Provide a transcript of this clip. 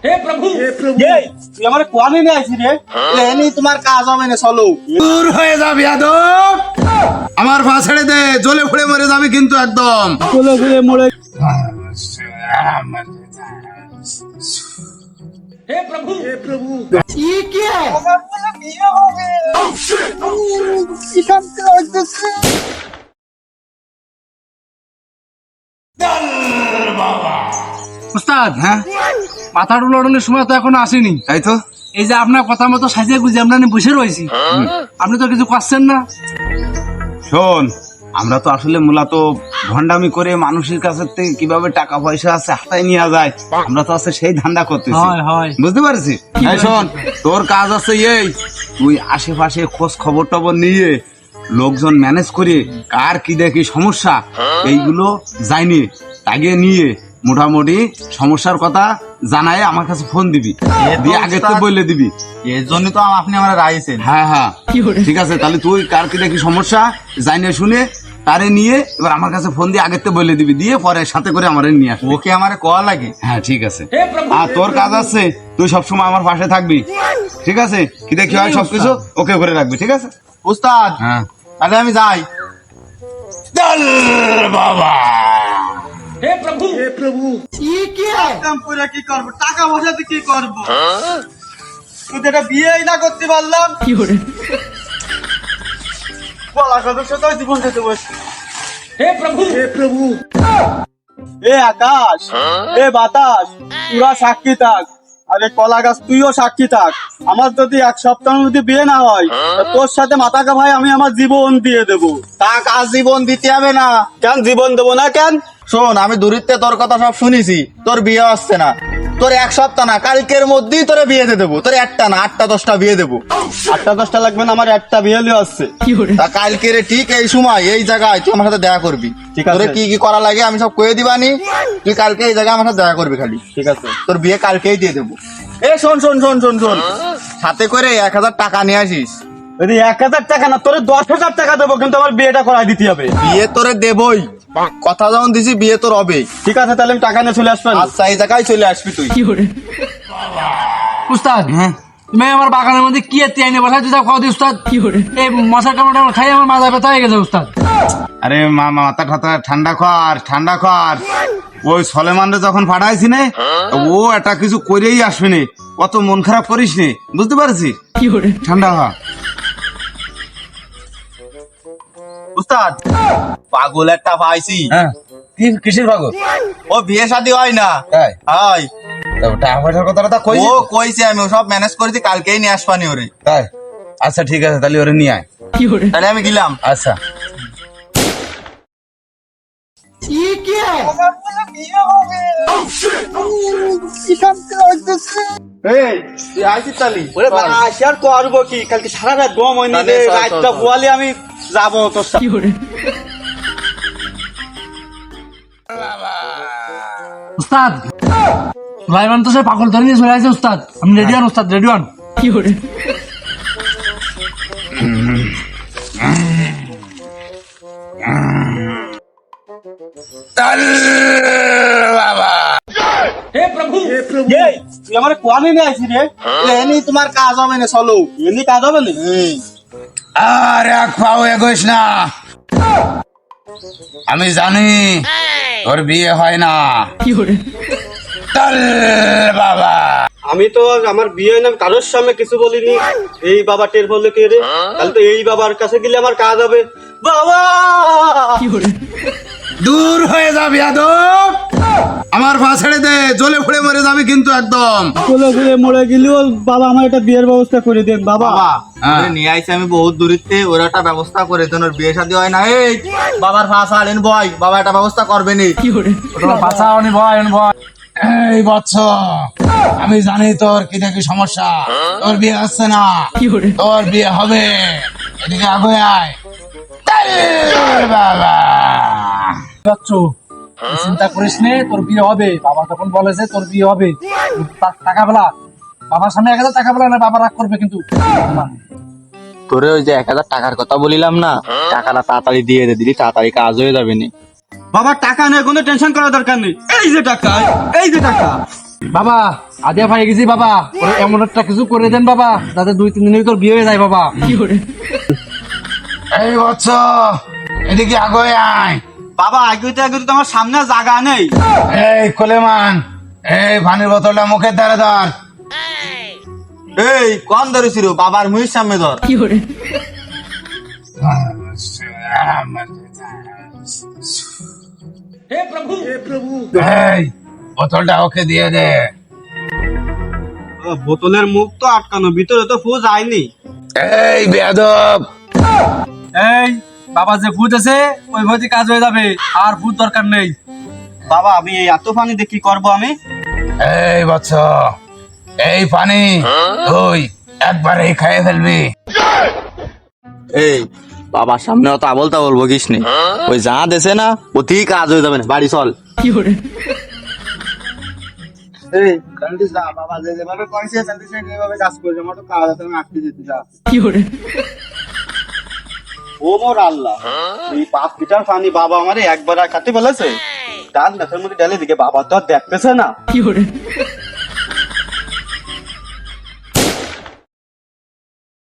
हे प्रभु তুই আমার কোয়ানি নিয়ে আইছি রে এনি তোমার কাজ হবে না চলো দূর হয়ে যা বিয়াদব, আমার পা ছেড়ে দে, জ্বলে পুড়ে মরে যাবি কিন্তু একদম। চলে ঘুরে মরে हे प्रभु উস্তাদ, হ্যাঁ মাথা ডুলানোর সময় তো এখনো আসেনি। তাই তো। এই যে আপনার কথা মতো সাজিয়ে গুজে আমরা বসে রয়েছি, আপনি তো কিছু করছেন না। শোন, আমরা তো আসলে মূলত ভন্ডামি করে মানুষের কাছে থেকে কিভাবে টাকা পয়সা আছে হাতায় নিয়ে যায়, আমরা তো আছে সেই ধান্দা করতেছি, হয়, হয়। বুঝতে পারছি। এই শোন, তোর কাজ আছে এই, তুই আশেপাশে খোঁজ খবর টবর নিয়ে লোকজন ম্যানেজ করে কার কি দেখি সমস্যা এইগুলো জানিয়ে তাগিয়ে নিয়ে মোটামুটি সমস্যার কথা জানায় আমার কাছে ফোন দিবি, দিয়ে আগে তো বলে দিবি। এর জন্য তো আপনি আমার রাইছেন। হ্যাঁ হ্যাঁ ঠিক আছে, তাহলে তুই কার কি দেখি সমস্যা জানিয়ে শুনে তারে নিয়ে এবার আমার কাছে ফোন দিয়ে আগের তো বলে দিবি, দিয়ে পরে সাথে করে আমার নিয়ে আসবি। ওকে আমার কল লাগে। হ্যাঁ ঠিক আছে, আর তোর কাজ আছে তুই সবসময় আমার পাশে থাকবি, ঠিক আছে? কি দেখি হয় সবকিছু ওকে করে রাখবি, ঠিক আছে? উস্তাদ হ্যাঁ তাহলে আমি যাই। চল বাবা। हे प्रभु কাম করে কি করব, টাকা পয়সাতে কি করব? তুই এটা বিয়েই না করতে পারলাম বলা কথা তো জীবন যেতে বসে। हे प्रभु এ আকাশ, এ বাতাস, পুরা সাক্ষী থাক। আরে কলা গাছ তুইও সাক্ষী থাক। আমার যদি এক সপ্তাহের মধ্যে বিয়ে না হয় তা তোর সাথে মাথাকা ভাই আমি আমার জীবন দিয়ে দেবো। তাক আজ জীবন দিতে হবে না। কেন জীবন দেবো না কেন? শোন, আমি দূরিত্বে তোর কথা সব শুনেছি, তোর বিয়ে আসছে না। তোর এক সপ্তাহ না, কালকের মধ্যেই তোরে বিয়ে দিয়ে দেবো। তোর একটা না 8টা 10টা বিয়ে দেবো। 8টা 10টা লাগবে না, আমার একটা বিয়ে হলেও আসছে। তা কালকের ঠিক এই সময় এই জায়গায় তুই আমার সাথে দেখা করবি। ঠিক আছে, তোরে কি কি করা লাগে আমি সব কয়ে দিবানি। তুই কালকে এই জায়গায় আমার সাথে দেখা করবি খালি। ঠিক আছে, তোর বিয়ে কালকেই দিয়ে দেবো। এ শোন শোন শোন শোন শোন, সাথে করে 1000 টাকা নিয়ে আসিস। 1000 টাকা না, তোরে 10,000 টাকা দেবো, কিন্তু আমার বিয়েটা করাই দিতে হবে। বিয়ে তোরে দেবই, কথা যখন দিছি বিয়ে তোর হবে। ঠিক আছে, তাহলে আমি টাকা নিয়ে চলে আসবো। আচ্ছা, এই জায়গায় চলে আসবি তুই। উস্তাদ, হ্যাঁ তুমি আমার বাগানের মধ্যে কি এতে আইনে বসাই দিতে খাওয়া দিই উস্তাদ। এই মশার কামড়টা খাই আমার মাথা ব্যথা হয়ে গেছে উস্তাদ। আরে মাথা ঠাতা ঠান্ডা কর, ঠান্ডা কর। ওই সলেমানরে যখন পাঠাইছি নে, ও একটা কিছু করেই আসবে নে, অত মন খারাপ করিস নে, বুঝতে পারছিস? ঠান্ডা হ। উস্তাদ, পাগল একটা পাইছি। হ্যাঁ, কিসের পাগল? ও বিয়ে শাদী হয় না। তাই? হয়। টাকা পয়সার কথাটা কইছি ও কইছে, আমি সব ম্যানেজ করেছি, কালকেই নিয়ে আসবানি ওরে। তাই? আচ্ছা ঠিক আছে, তাহলে ওরে নিয়ে আয়। তাহলে আমি গেলাম। আচ্ছা এই, তুই আইছিস তালি? ওরে বাবা, আসি আর করবো কি? কালকে সারা রাত ঘুম হয়নি রে, রাতটা বোয়ালে আমি যাবো তোর সাথে। উস্তাদ, সুলাইমান তো সে পাগল ধরে নিয়ে চলে আসছে উস্তাদ। আমি রেডি হন উস্তাদ, রেডি হন। চল বাবা। हे प्रभु এই, তুই আমার কোয়ানি নিয়ে আইছি রে এনি তোমার কাজ হবে না, চলো এনি কাজ হবে না। আর এক পাও এগোস না, আমি জানি তোর বিয়ে হয় না। চল বাবা। আমি তো আমার বিয়ে হয় না, কারোর সামনে কিছু বলিনি। এই বাবা টের বললে কে রে? তাহলে তো এই বাবার কাছে গেলে আমার কাজ হবে। বাবা, দূর হয়ে যা বিয়াদব, আমার পা ছেড়ে দে, জ্বলে পুড়ে মরে যাবি কিন্তু একদম। চলে ঘুরে মরে গেলেও বাবা আমার একটা বিয়ের ব্যবস্থা করে দেন বাবা। হ্যাঁ। নিয়ে আইছি আমি বহুত দূরিত্বে, ওরা একটা ব্যবস্থা করে দেন, ওর বিয়ে শাদী হয় না। এই বাবার ভাষা আলেন ভয়, বাবা একটা ব্যবস্থা করবে নি। তোমার বাচ্চা অনি ভয়, অনি ভয়। এই বৎস, আমি জানি তোর কি দেখি সমস্যা, তোর বিয়ে হচ্ছে না, তোর বিয়ে হবে, এদিকে আগে আয়। চল বাবা। বাচ্চু, চিন্তা করিস নে, তোর বিয়ে হবে। বাবা তখন বলেছে তোর বিয়ে হবে। টাকা বেলা বাবার সামনে 1000 টাকা বেলা না, বাবা রাগ করবে কিন্তু। তোরে ওই যে 1000 টাকার কথা বলিলাম না, টাকাটা তাড়াতাড়ি দিয়ে দে, দিলি তাড়াতাড়ি কাজ হয়ে যাবে নি। বাবার টাকা নেই, কোনো টেনশন করার দরকার নেই। এই যে টাকা, এই যে টাকা। বাবা আদিয়া ভাই গেছি বাবা, ওরে এমন একটা কিছু করে দেন বাবা যাতে 2-3 দিনের ভিতর বিয়ে হয়ে যায় বাবা। এই বৎস, এদিকে আগে আয়। বাবা আগুতে আগুতে তো আমার সামনে জায়গা নেই। এই কোলেমান, এই পানির বোতলটা মুখের ধারে ধর। এই কম ধরেছিল, বাবার মুহির সামনে ধর। हे प्रभु हे प्रभु এই বোতলটা ওকে দিয়ে দে। বোতলের মুখ তো আটকানো, ভিতরে তো ফু যায়নি। এই বেয়াদব, এই বাবা যে ভূত আছে ওই ভূতই কাজ হয়ে যাবে, আর ভূত দরকার নেই। বাবা আমি এই এত পানি দিয়ে কি করবো আমি? এই বৎস, এই পানি তুই একবারেই খাইয়ে ফেলবি। এই বাবার সামনে অত আবল তাবল বকিস নি, ওই যা দেছে না অতি কাজ হয়ে যাবে না, বাড়ি চল। এই কান্তি যা, বাবা যেভাবে কইছে কান্তি সেভাবে কাজ করবে, আমার তো কাজ আছে, আমি আটকে যেতে যা। ও মোর আল্লাহ, এই 5 লিটার পানি বাবা আমারে একবার আর খাতে বলেছে, তার নাকের মধ্যে ঢেলে দিকে, বাবা তো আর দেখতেছে না।